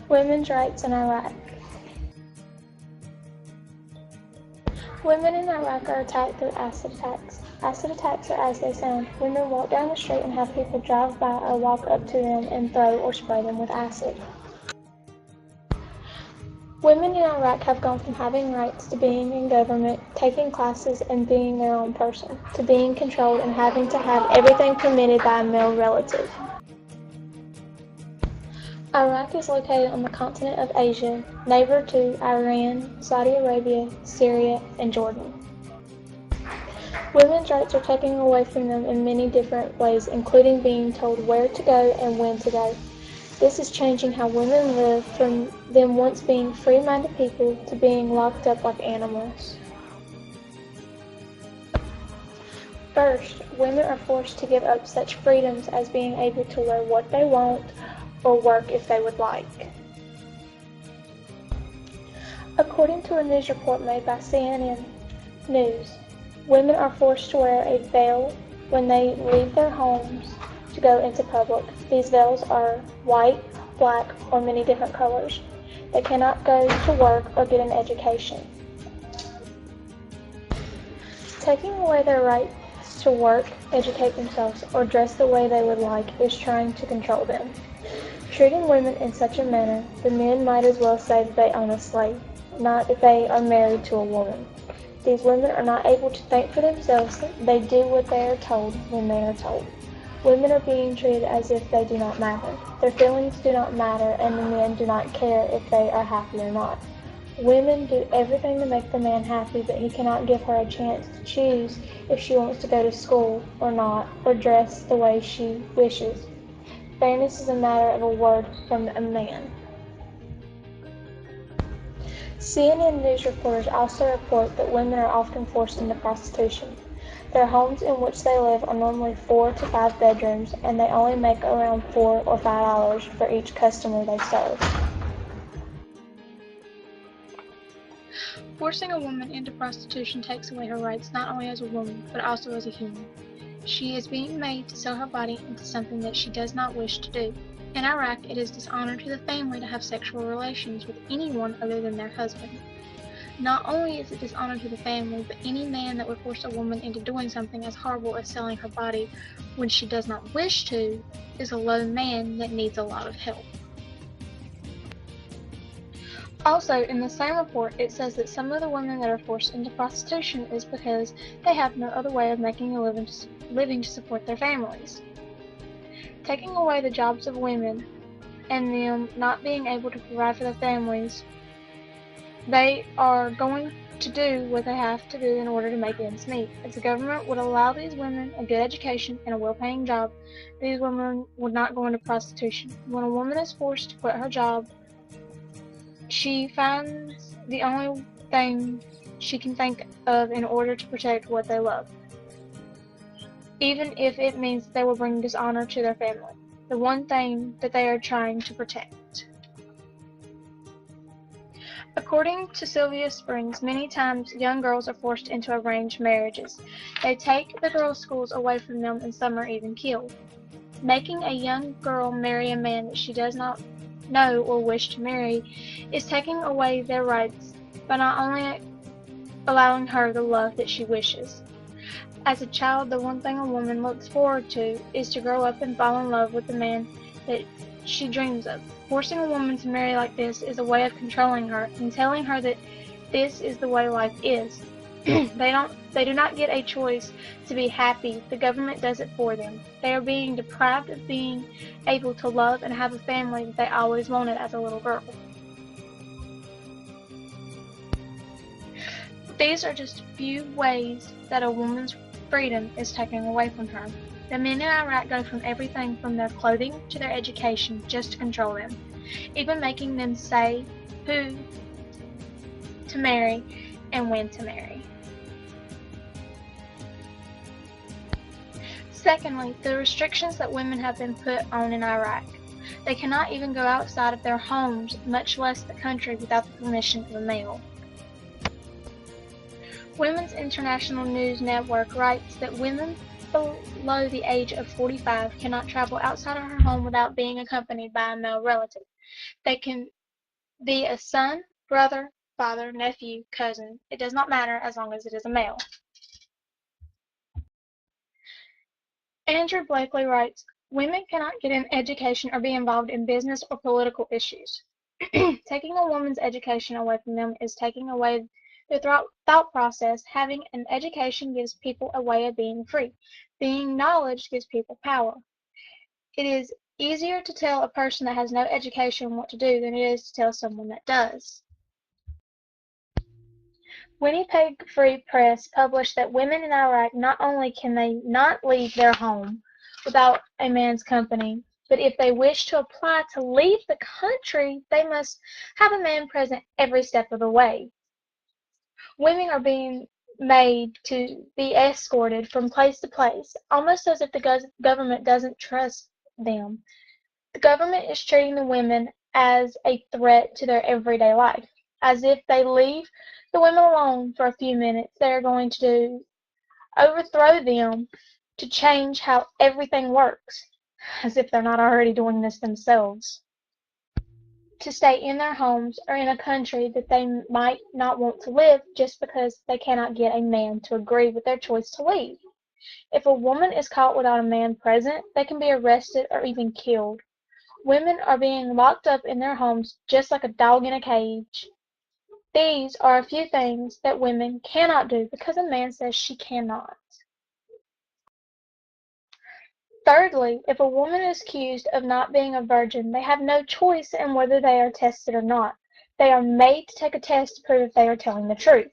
Women's rights in Iraq. Women in Iraq are attacked through acid attacks. Acid attacks are as they sound. Women walk down the street and have people drive by or walk up to them and throw or spray them with acid. Women in Iraq have gone from having rights to being in government, taking classes, and being their own person, to being controlled and having to have everything permitted by a male relative. Iraq is located on the continent of Asia, neighbor to Iran, Saudi Arabia, Syria, and Jordan. Women's rights are taken away from them in many different ways, including being told where to go and when to go. This is changing how women live from them once being free-minded people to being locked up like animals. First, women are forced to give up such freedoms as being able to wear what they want or work if they would like. According to a news report made by CNN News, women are forced to wear a veil when they leave their homes to go into public. These veils are white, black, or many different colors. They cannot go to work or get an education. Taking away their right to work, educate themselves, or dress the way they would like is trying to control them. Treating women in such a manner, the men might as well say that they own a slave, not if they are married to a woman. These women are not able to think for themselves. They do what they are told when they are told. Women are being treated as if they do not matter. Their feelings do not matter, and the men do not care if they are happy or not. Women do everything to make the man happy, but he cannot give her a chance to choose if she wants to go to school or not, or dress the way she wishes. Fairness is a matter of a word from a man. CNN news reporters also report that women are often forced into prostitution. Their homes in which they live are normally 4 to 5 bedrooms, and they only make around $4 or $5 for each customer they serve. Forcing a woman into prostitution takes away her rights not only as a woman, but also as a human. She is being made to sell her body into something that she does not wish to do. In Iraq, it is dishonor to the family to have sexual relations with anyone other than their husband. Not only is it dishonor to the family, but any man that would force a woman into doing something as horrible as selling her body when she does not wish to is a low man that needs a lot of help. Also, in the same report, it says that some of the women that are forced into prostitution is because they have no other way of making a living to support their families. Taking away the jobs of women and them not being able to provide for their families, they are going to do what they have to do in order to make ends meet. If the government would allow these women a good education and a well-paying job, these women would not go into prostitution. When a woman is forced to quit her job, she finds the only thing she can think of in order to protect what they love, even if it means they will bring dishonor to their family, the one thing that they are trying to protect. According to Sylvia Springs, many times young girls are forced into arranged marriages. They take the girls' schools away from them, and some are even killed. Making a young girl marry a man that she does not know or wish to marry is taking away their rights by not only allowing her the love that she wishes. As a child, the one thing a woman looks forward to is to grow up and fall in love with the man that she dreams of. Forcing a woman to marry like this is a way of controlling her and telling her that this is the way life is. They do not get a choice to be happy. The government does it for them. They are being deprived of being able to love and have a family that they always wanted as a little girl. These are just a few ways that a woman's freedom is taken away from her. The men in Iraq go from everything from their clothing to their education just to control them, even making them say who to marry and when to marry. Secondly, the restrictions that women have been put on in Iraq. They cannot even go outside of their homes, much less the country, without the permission of a male. Women's International News Network writes that women below the age of 45 cannot travel outside of her home without being accompanied by a male relative. They can be a son, brother, father, nephew, cousin. It does not matter as long as it is a male. Andrew Blakely writes, women cannot get an education or be involved in business or political issues. Taking a woman's education away from them is taking away their thought process. Having an education gives people a way of being free. Being knowledge gives people power. It is easier to tell a person that has no education what to do than it is to tell someone that does. Winnipeg Free Press published that women in Iraq not only can they not leave their home without a man's company, but if they wish to apply to leave the country, they must have a man present every step of the way. Women are being made to be escorted from place to place, almost as if the government doesn't trust them. The government is treating the women as a threat to their everyday life, as if they leave the women alone for a few minutes, they are going to overthrow them to change how everything works, as if they're not already doing this themselves. To stay in their homes or in a country that they might not want to live just because they cannot get a man to agree with their choice to leave. If a woman is caught without a man present, they can be arrested or even killed. Women are being locked up in their homes just like a dog in a cage. These are a few things that women cannot do because a man says she cannot. Thirdly, if a woman is accused of not being a virgin, they have no choice in whether they are tested or not. They are made to take a test to prove if they are telling the truth.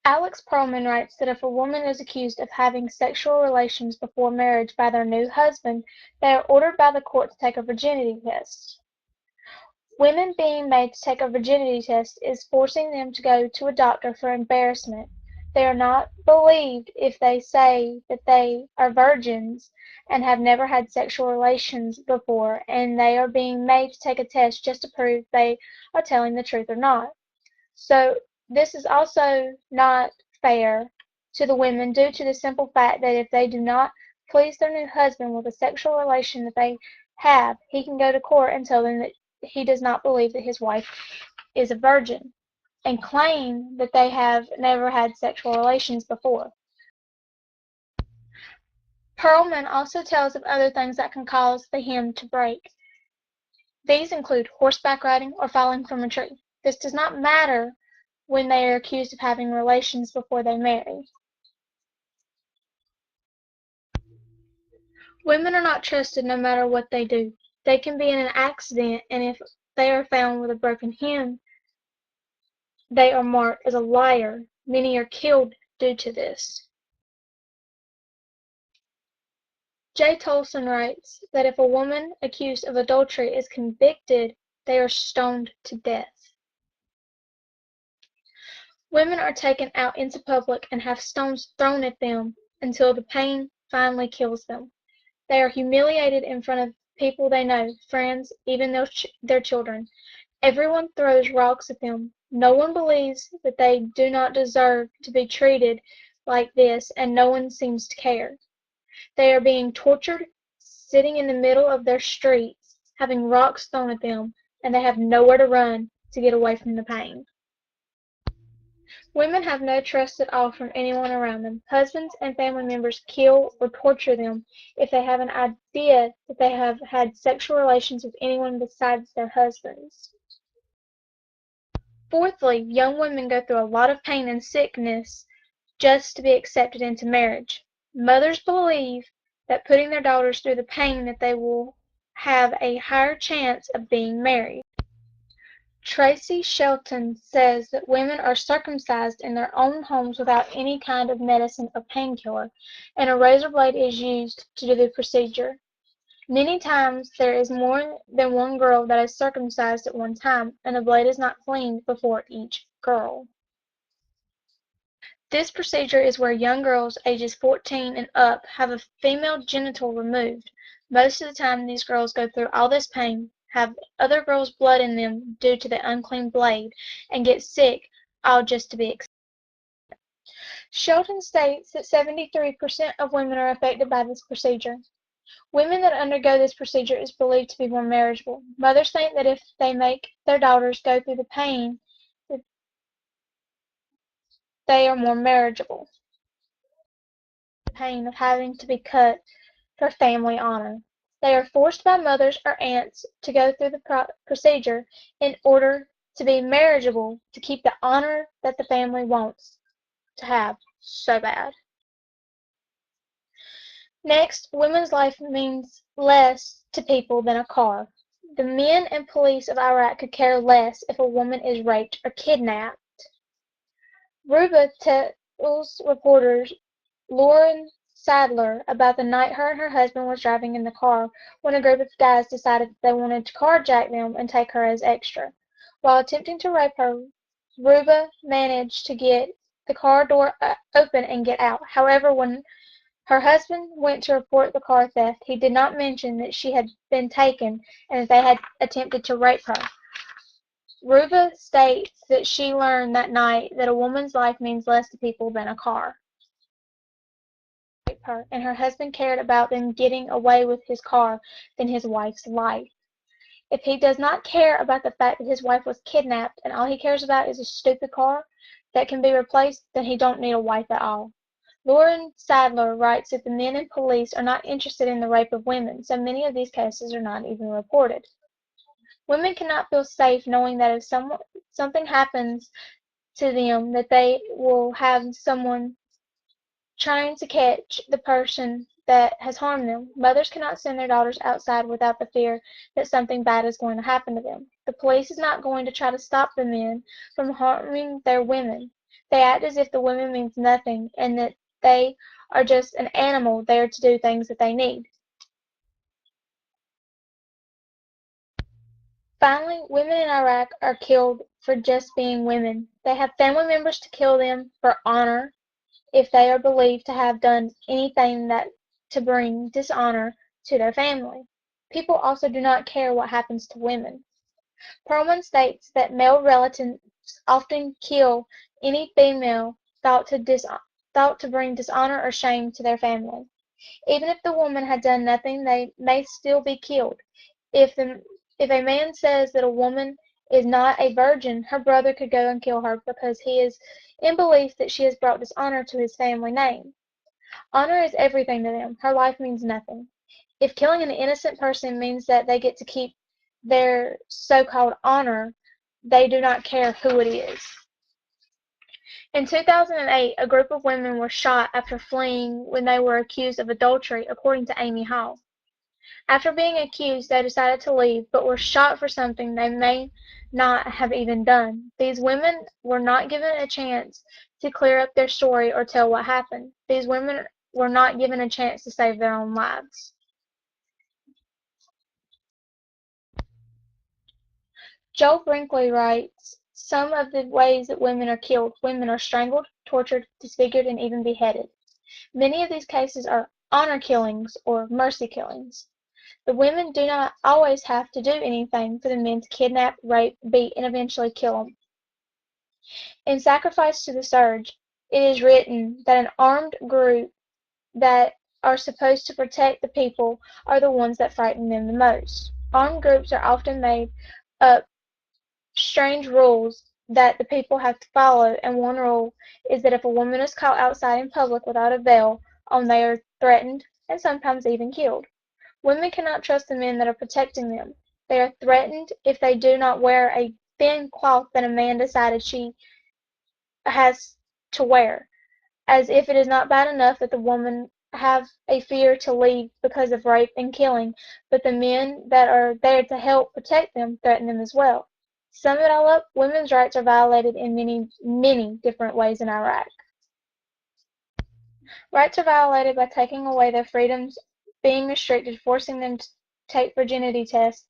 Alex Perlman writes that if a woman is accused of having sexual relations before marriage by their new husband, they are ordered by the court to take a virginity test. Women being made to take a virginity test is forcing them to go to a doctor for embarrassment. They are not believed if they say that they are virgins and have never had sexual relations before, and they are being made to take a test just to prove they are telling the truth or not. So this is also not fair to the women due to the simple fact that if they do not please their new husband with a sexual relation that they have, he can go to court and tell them that he does not believe that his wife is a virgin and claim that they have never had sexual relations before. Perlman also tells of other things that can cause the hem to break. These include horseback riding or falling from a tree. This does not matter when they are accused of having relations before they marry. Women are not trusted no matter what they do. They can be in an accident, and if they are found with a broken hem, they are marked as a liar. Many are killed due to this. Jay Tolson writes that if a woman accused of adultery is convicted, they are stoned to death. Women are taken out into public and have stones thrown at them until the pain finally kills them. They are humiliated in front of people they know, friends, even their children. Everyone throws rocks at them. No one believes that they do not deserve to be treated like this, and no one seems to care. They are being tortured, sitting in the middle of their streets, having rocks thrown at them, and they have nowhere to run to get away from the pain. Women have no trust at all from anyone around them. Husbands and family members kill or torture them if they have an idea that they have had sexual relations with anyone besides their husbands. Fourthly, young women go through a lot of pain and sickness just to be accepted into marriage. Mothers believe that putting their daughters through the pain that they will have a higher chance of being married. Tracy Shelton says that women are circumcised in their own homes without any kind of medicine or painkiller, and a razor blade is used to do the procedure. Many times there is more than one girl that is circumcised at one time, and the blade is not cleaned before each girl. This procedure is where young girls ages 14 and up have a female genital removed. Most of the time these girls go through all this pain, have other girls' blood in them due to the unclean blade, and get sick, all just to be accepted. Shelton states that 73% of women are affected by this procedure. Women that undergo this procedure is believed to be more marriageable. Mothers think that if they make their daughters go through the pain, that they are more marriageable. The pain of having to be cut for family honor. They are forced by mothers or aunts to go through the procedure in order to be marriageable, to keep the honor that the family wants to have so bad. Next, women's life means less to people than a car. The men and police of Iraq could care less if a woman is raped or kidnapped. Ruba tells reporter Lauren Sadler about the night her and her husband was driving in the car when a group of guys decided that they wanted to carjack them and take her as extra. While attempting to rape her, Ruba managed to get the car door open and get out. However, when her husband went to report the car theft, he did not mention that she had been taken and that they had attempted to rape her. Ruba states that she learned that night that a woman's life means less to people than a car. Her and her husband cared about them getting away with his car than his wife's life. If he does not care about the fact that his wife was kidnapped and all he cares about is a stupid car that can be replaced, then he don't need a wife at all. Lauren Sadler writes that the men and police are not interested in the rape of women, so many of these cases are not even reported. Women cannot feel safe knowing that if something happens to them, that they will have someone trying to catch the person that has harmed them. Mothers cannot send their daughters outside without the fear that something bad is going to happen to them. The police is not going to try to stop the men from harming their women. They act as if the women means nothing and that they are just an animal there to do things that they need. Finally, women in Iraq are killed for just being women. They have family members to kill them for honor if they are believed to have done anything that to bring dishonor to their family. People also do not care what happens to women. Perlman states that male relatives often kill any female thought to bring dishonor or shame to their family. Even if the woman had done nothing, they may still be killed. If a man says that a woman is not a virgin, her brother could go and kill her because he is in belief that she has brought dishonor to his family name. Honor is everything to them. Her life means nothing. If killing an innocent person means that they get to keep their so-called honor, they do not care who it is. In 2008, a group of women were shot after fleeing when they were accused of adultery, according to Amy Hall. After being accused, they decided to leave, but were shot for something they may not have even done. These women were not given a chance to clear up their story or tell what happened. These women were not given a chance to save their own lives. Joel Brinkley writes, some of the ways that women are killed. Women are strangled, tortured, disfigured, and even beheaded. Many of these cases are honor killings or mercy killings. The women do not always have to do anything for the men to kidnap, rape, beat, and eventually kill them. In Sacrifice to the Surge, it is written that an armed group that are supposed to protect the people are the ones that frighten them the most. Armed groups are often made up strange rules that the people have to follow, and one rule is that if a woman is caught outside in public without a veil on, they are threatened and sometimes even killed. Women cannot trust the men that are protecting them. They are threatened if they do not wear a thin cloth that a man decided she has to wear, as if it is not bad enough that the woman have a fear to leave because of rape and killing, but the men that are there to help protect them threaten them as well. To sum it all up, women's rights are violated in many, many different ways in Iraq. Rights are violated by taking away their freedoms, being restricted, forcing them to take virginity tests,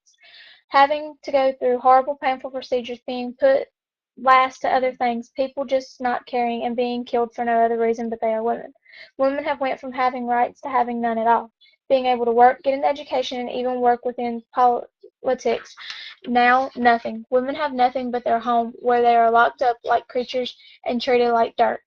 having to go through horrible, painful procedures, being put last to other things, people just not caring, and being killed for no other reason but they are women. Women have went from having rights to having none at all. Being able to work, get an education, and even work within politics. Now, nothing. Women have nothing but their home, where they are locked up like creatures and treated like dirt.